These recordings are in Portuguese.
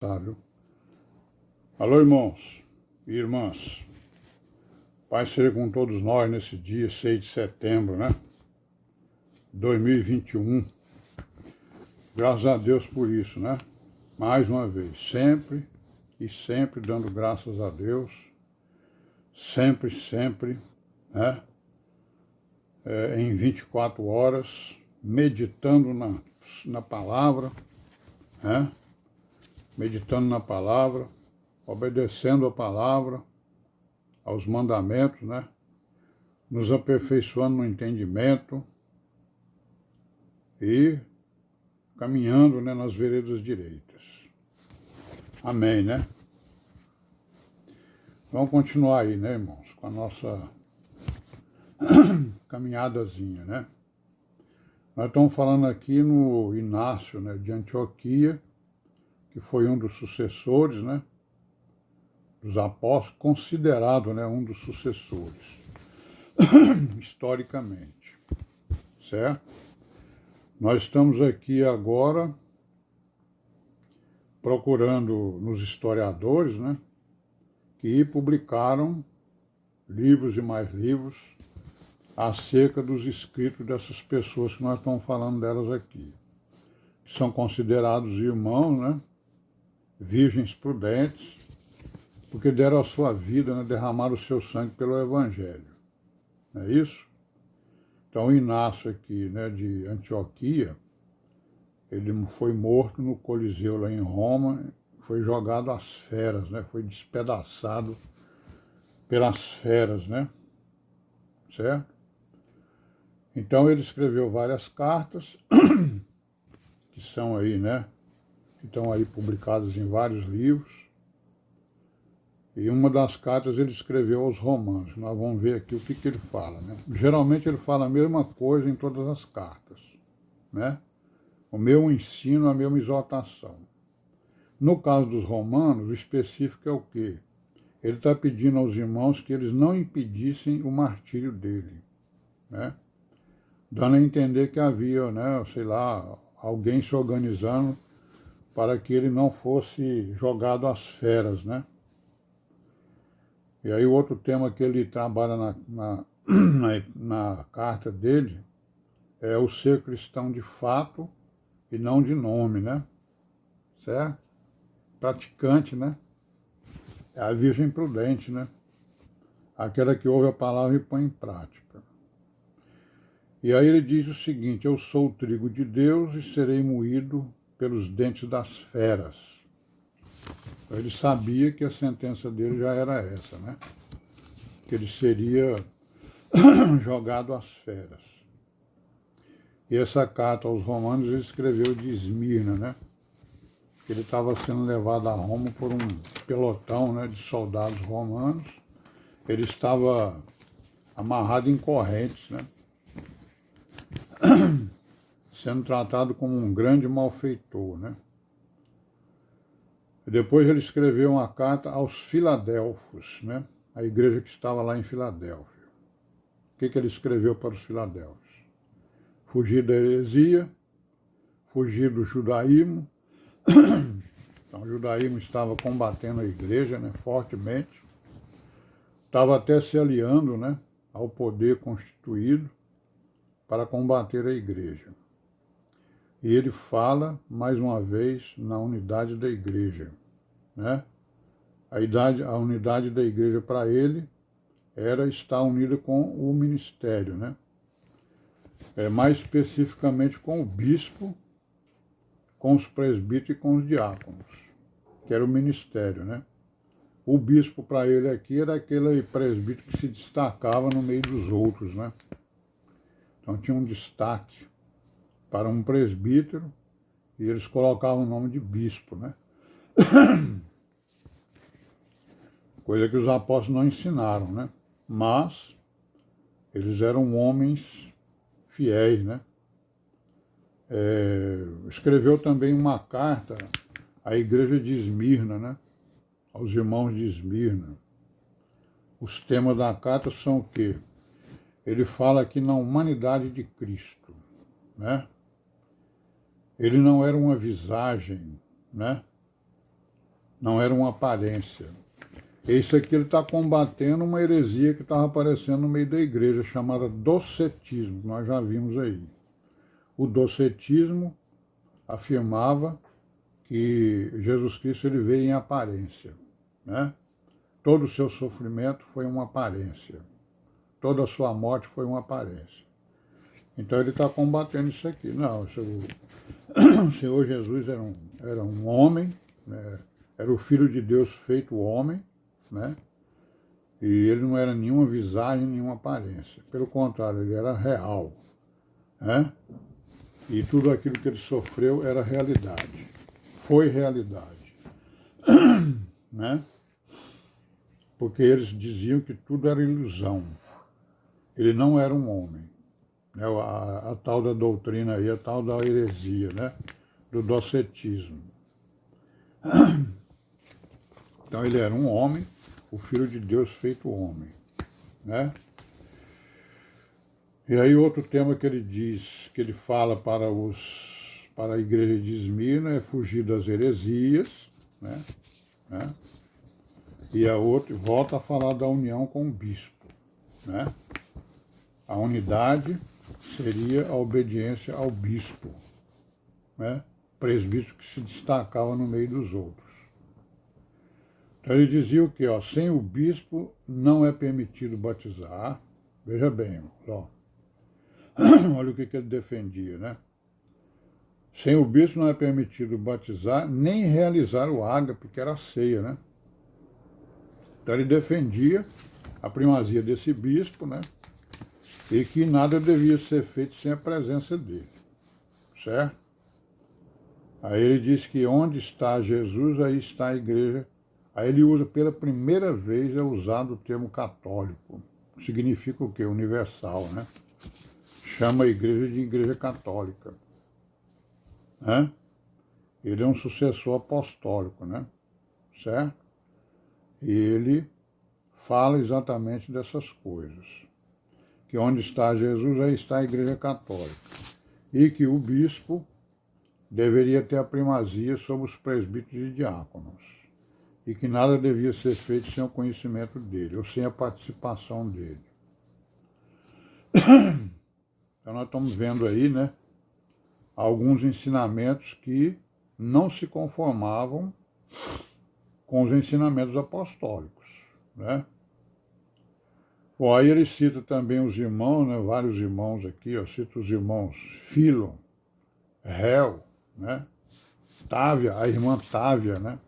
Sábio. Alô, irmãos e irmãs. Pai seja com todos nós nesse dia 6 de setembro, né? 2021. Graças a Deus por isso, né? Mais uma vez, sempre e sempre dando graças a Deus. Sempre, né? Em 24 horas, meditando na palavra, né? Meditando na palavra, obedecendo a palavra, aos mandamentos, né? Nos aperfeiçoando no entendimento e caminhando, né, nas veredas direitas. Amém, né? Vamos continuar aí, né, irmãos, com a nossa caminhadazinha, né? Nós estamos falando aqui no Inácio, né, de Antioquia, que foi um dos sucessores, né, dos apóstolos, considerado, né, um dos sucessores, historicamente, certo? Nós estamos aqui agora procurando nos historiadores, né, que publicaram livros e mais livros acerca dos escritos dessas pessoas que nós estamos falando delas aqui, que são considerados irmãos, né, virgens prudentes, porque deram a sua vida, né, derramaram o seu sangue pelo Evangelho. Não é isso? Então, o Inácio aqui, né, de Antioquia, ele foi morto no Coliseu lá em Roma, foi jogado às feras, né, foi despedaçado pelas feras, né, certo? Então, ele escreveu várias cartas, que são aí, né, que estão aí publicadas em vários livros. E uma das cartas ele escreveu aos romanos. Nós vamos ver aqui o que ele fala, né? Geralmente ele fala a mesma coisa em todas as cartas, né? O meu ensino, a mesma exortação. No caso dos romanos, o específico é o quê? Ele está pedindo aos irmãos que eles não impedissem o martírio dele, né? Dando a entender que havia, né, sei lá, alguém se organizando para que ele não fosse jogado às feras, né? E aí o outro tema que ele trabalha na carta dele é o ser cristão de fato e não de nome, né? Certo? Praticante, né? É a virgem prudente, né? Aquela que ouve a palavra e põe em prática. E aí ele diz o seguinte: eu sou o trigo de Deus e serei moído pelos dentes das feras. Ele sabia que a sentença dele já era essa, né? Que ele seria jogado às feras. E essa carta aos romanos ele escreveu de Esmirna, né? Ele estava sendo levado a Roma por um pelotão, né, de soldados romanos. Ele estava amarrado em correntes, né? Sendo tratado como um grande malfeitor, né? Depois ele escreveu uma carta aos Filadelfos, né? A igreja que estava lá em Filadélfia. O que ele escreveu para os Filadelfos? Fugir da heresia, fugir do judaísmo. Então, o judaísmo estava combatendo a igreja, né, fortemente. Estava até se aliando, né, ao poder constituído para combater a igreja. E ele fala, mais uma vez, na unidade da igreja, né? A unidade da igreja para ele era estar unida com o ministério, né? Mais especificamente com o bispo, com os presbíteros e com os diáconos, que era o ministério, né? O bispo para ele aqui era aquele presbítero que se destacava no meio dos outros, né? Então tinha um destaque para um presbítero e eles colocavam o nome de bispo, né? Coisa que os apóstolos não ensinaram, né? Mas eles eram homens fiéis, né? Escreveu também uma carta à igreja de Esmirna, né? Aos irmãos de Esmirna. Os temas da carta são o quê? Ele fala aqui na humanidade de Cristo, né? Ele não era uma visagem, né? não era uma aparência. Isso aqui ele está combatendo uma heresia que estava aparecendo no meio da igreja, chamada docetismo, que nós já vimos aí. O docetismo afirmava que Jesus Cristo ele veio em aparência, né? Todo o seu sofrimento foi uma aparência. Toda a sua morte foi uma aparência. Então ele está combatendo isso aqui. Não, o Senhor Jesus era um homem, né? Era o Filho de Deus feito homem, né? E ele não era nenhuma visagem, nenhuma aparência. Pelo contrário, ele era real, né? E tudo aquilo que ele sofreu era realidade. Foi realidade, né? Porque eles diziam que tudo era ilusão. Ele não era um homem. Né? A tal da doutrina aí, a tal da heresia, né? Do docetismo. Então ele era um homem, o Filho de Deus feito homem, né? E aí outro tema que ele diz, que ele fala para a igreja de Esmirna é fugir das heresias, né? E a outra volta a falar da união com o bispo, né? A unidade seria a obediência ao bispo, né? Presbítero que se destacava no meio dos outros. Então ele dizia o quê? Ó, sem o bispo não é permitido batizar. Veja bem, ó. Olha o que ele defendia, né? Sem o bispo não é permitido batizar, nem realizar o ágape, que era a ceia, né? Então ele defendia a primazia desse bispo, né? E que nada devia ser feito sem a presença dele, certo? Aí ele diz que onde está Jesus, aí está a igreja. Aí ele usa pela primeira vez, é usado o termo católico, que significa o quê? Universal, né? Chama a igreja de igreja católica, né? Ele é um sucessor apostólico, né? Certo? E ele fala exatamente dessas coisas. Que onde está Jesus, aí está a igreja católica. E que o bispo deveria ter a primazia sobre os presbíteros e diáconos. E que nada devia ser feito sem o conhecimento dele, ou sem a participação dele. Então nós estamos vendo aí, né, alguns ensinamentos que não se conformavam com os ensinamentos apostólicos, né? Bom, aí ele cita também os irmãos, né, vários irmãos aqui, ó, cita os irmãos Filo, Hel, né, Távia, a irmã Távia, né,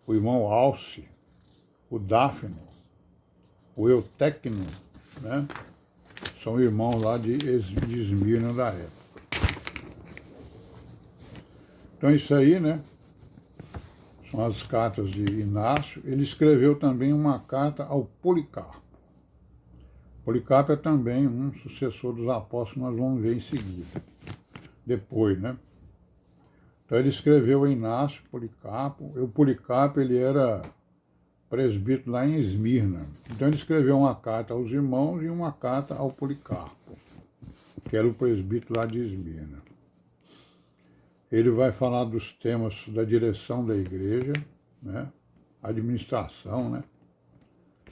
o irmão Alce, o Dáfino, o Eutecno, né, são irmãos lá de Esmirna da época. Então isso aí, né, são as cartas de Inácio. Ele escreveu também uma carta ao Policarpo. Policarpo é também um sucessor dos apóstolos, nós vamos ver em seguida, depois, né? Então ele escreveu a Inácio, Policarpo. O Policarpo, ele era presbítero lá em Esmirna. Então ele escreveu uma carta aos irmãos e uma carta ao Policarpo, que era o presbítero lá de Esmirna. Ele vai falar dos temas da direção da igreja, né? Administração, né?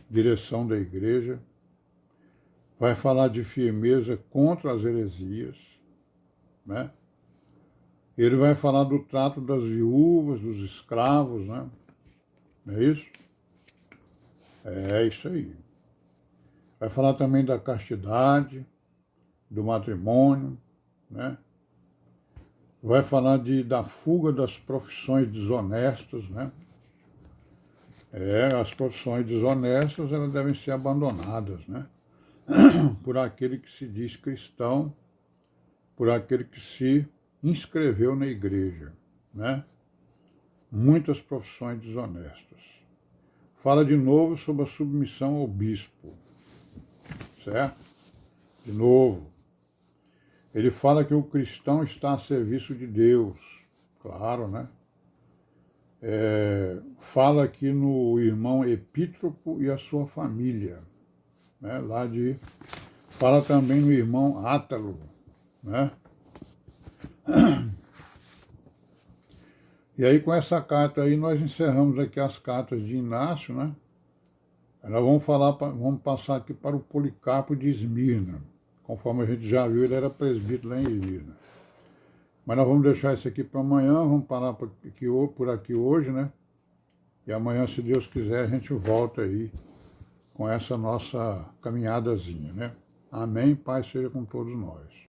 Direção da igreja. Vai falar de firmeza contra as heresias, né? Ele vai falar do trato das viúvas, dos escravos, né? Não é isso? É isso aí. Vai falar também da castidade, do matrimônio, né? Vai falar da fuga das profissões desonestas, né? As profissões desonestas, elas devem ser abandonadas, né? Por aquele que se diz cristão, por aquele que se inscreveu na igreja, né? Muitas profissões desonestas. Fala de novo sobre a submissão ao bispo, certo? De novo. Ele fala que o cristão está a serviço de Deus, claro, né? Fala aqui no irmão Epítropo e a sua família, né? Fala também no irmão Átalo, né? E aí com essa carta aí nós encerramos aqui as cartas de Inácio, né? Nós vamos passar aqui para o Policarpo de Esmirna. Conforme a gente já viu, ele era presbítero lá em Esmirna. Mas nós vamos deixar isso aqui para amanhã, vamos parar por aqui hoje, né? E amanhã, se Deus quiser, a gente volta aí com essa nossa caminhadazinha, né? Amém, Pai seja com todos nós.